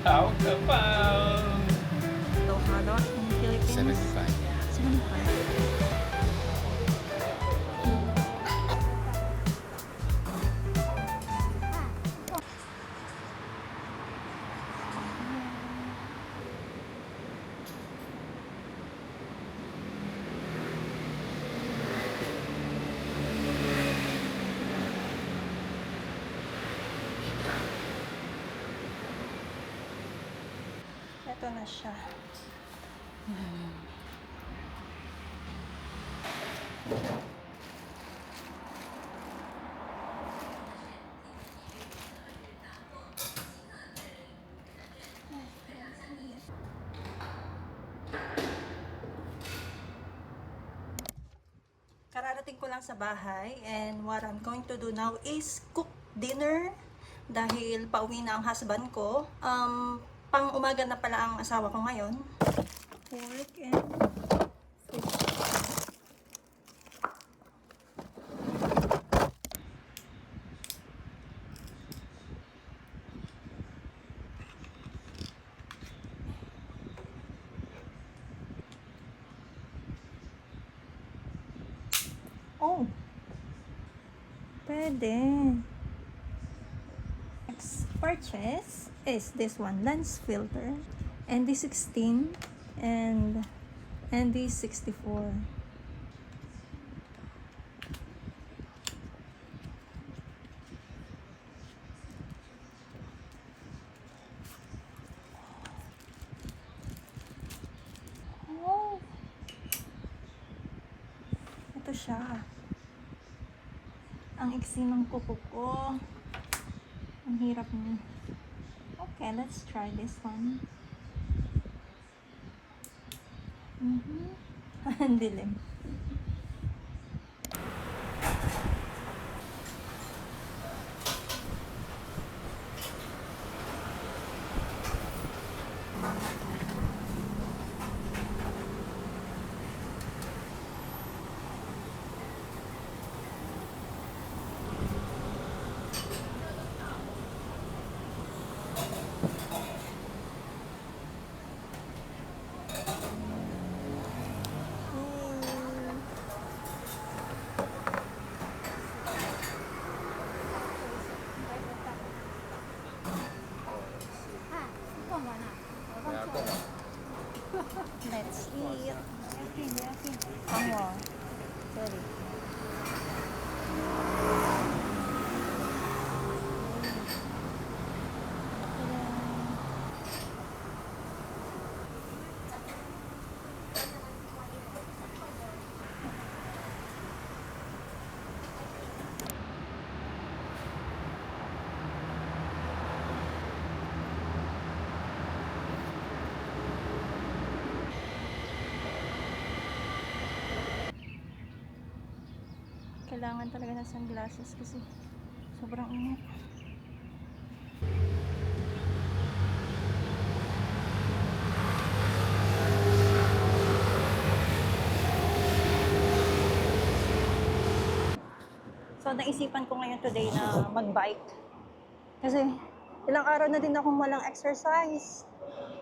How about So, halo in Philippines? 75? 75. Ito na siya. Kararating ko lang sa bahay and what I'm going to do now is cook dinner dahil pauwi na ang husband ko. Pang umaga na pala ang asawa ko ngayon. Pork and fish. Oh! Pwede. Next purchase is this one, lens filter. ND16 and ND64. Oh! Ito siya. Ang iksi ng kuko ko. Ang hirap niya. Okay, let's try this one. Ang dilim. Let's eat. Sorry. Kailangan talaga ng sunglasses kasi sobrang init. So, naisipan ko ngayon today na mag-bike. Kasi, ilang araw na din akong walang exercise.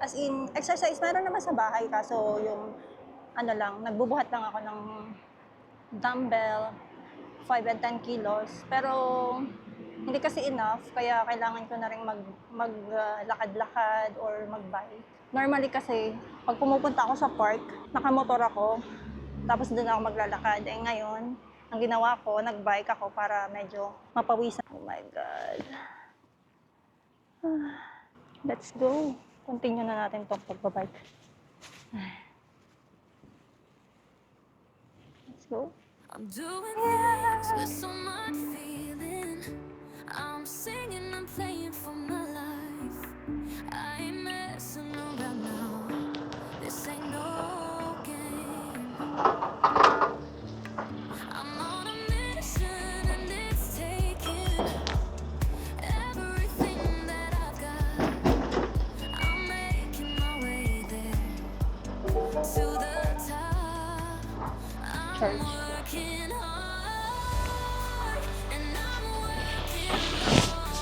As in, exercise meron naman sa bahay. Kaso, yung, nagbubuhat lang ako ng dumbbell, 5 and 10 kilos. Pero, hindi kasi enough. Kaya, kailangan ko na rin maglakad-lakad or mag-bike. Normally kasi, pag pumupunta ako sa park, nakamotor ako. Tapos, doon ako maglalakad. Eh, ngayon, ang ginawa ko, nag-bike ako para medyo mapawisan. Oh my God. Let's go. Continue na natin itong pagbabike. Let's go. I'm doing things with so much feeling. I'm singing, I'm playing for my life. I ain't messing around now. This ain't no game. I'm on a mission and it's taking everything that I've got. I'm making my way there to the top. I'm working hard and I'm working hard.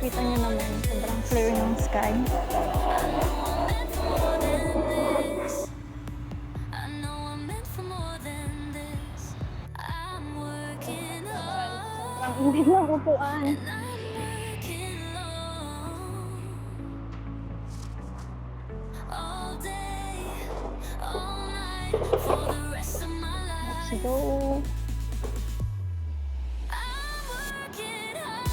Kita niyo naman, sobrang clear ng sky. I know I'm meant for more than this. I'm working hard Ang init ng upuan. and I'm working long. All day, all night, for the rest of my life. Let's go. I'm working hard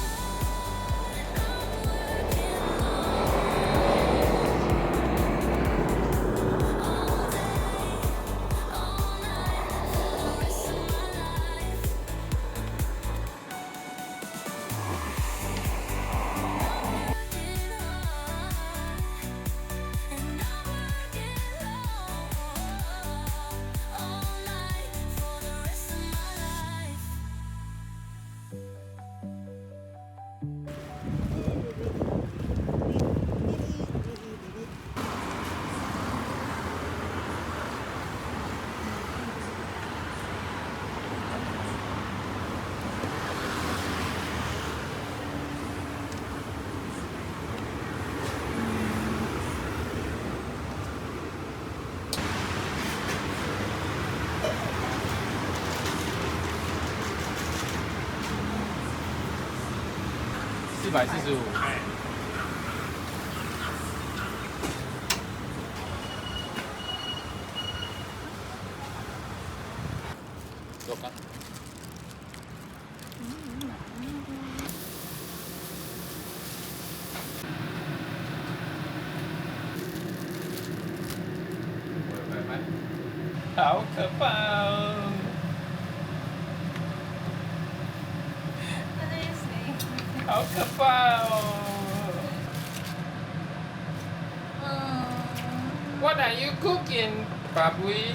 and I'm working long. All day, all night, for the rest of my life. Working hard and I'm working long. All night, for the rest of my life.445。どうか。好可怕哦！ 好可怕哦 ！What are you cooking, baboy?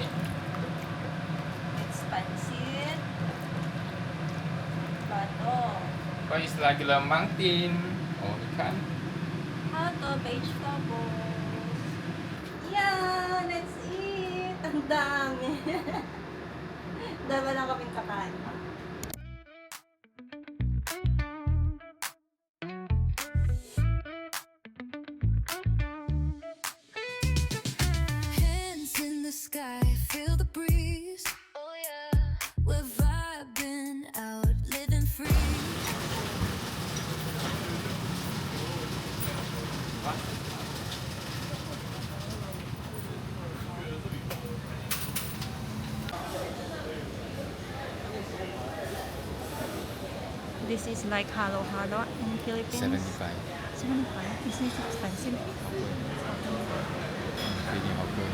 It's pancit. Bato. Oh, it's like a mountain. Oh, 你看。 Hato, vegetables. Yeah, let's eat. Ang dami. Dami lang kaming kakain. Hands in the sky, feel the breeze. Oh yeah, we're vibing out, living free. This is like halo-halo in Philippines. 75. 75? Is this expensive? Really okay.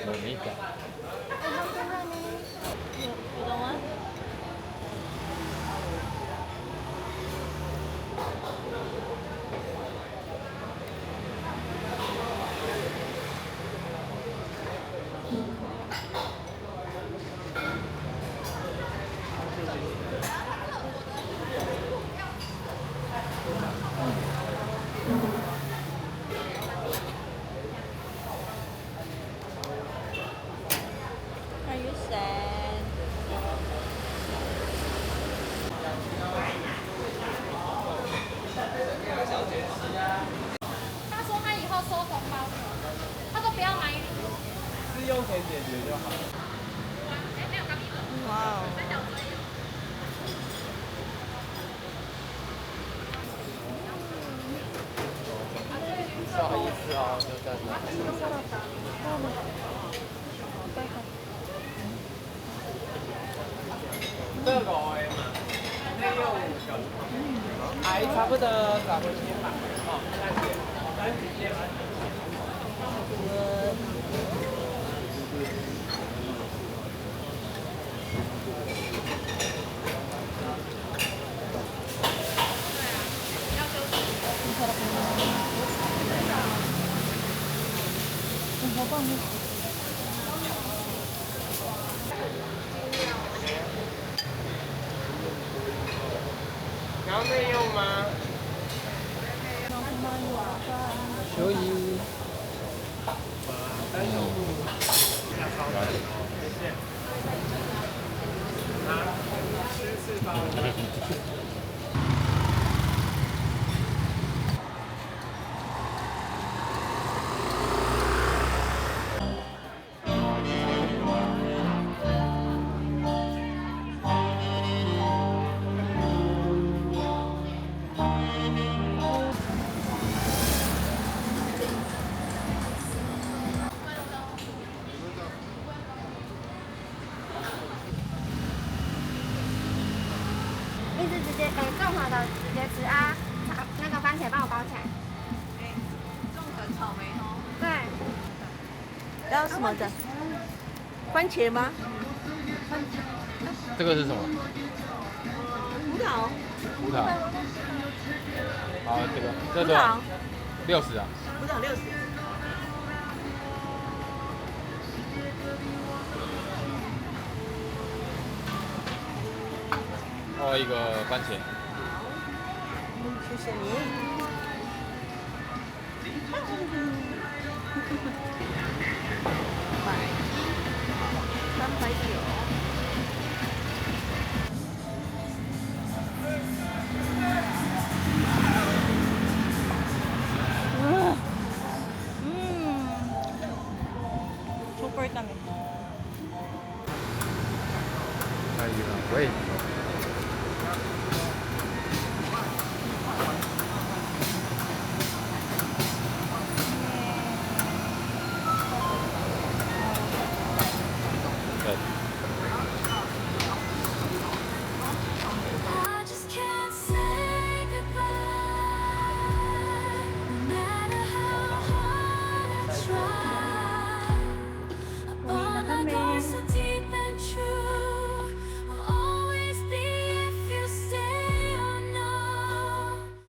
Bonita. You don't want? Are you sad? 他说他以后收红包，他说不要买礼物。是用钱解决就好。哎，没有钢笔本，哇哦。三角锥有。不好意思哦，就这样。这个嘛，内用5个，还差不多找回去吧。哦，3件。你要内用吗？以。单手录。谢谢。啊，吃饱了。一直直接，综合的直接吃啊，那个番茄帮我包起来。重的草莓哦。对，然后什么的？番茄吗？这个是什么？葡萄。葡萄。好，这个葡萄60啊。葡萄60。哦，一个番茄。谢谢你。390。Super tamis. Ayun. Wait.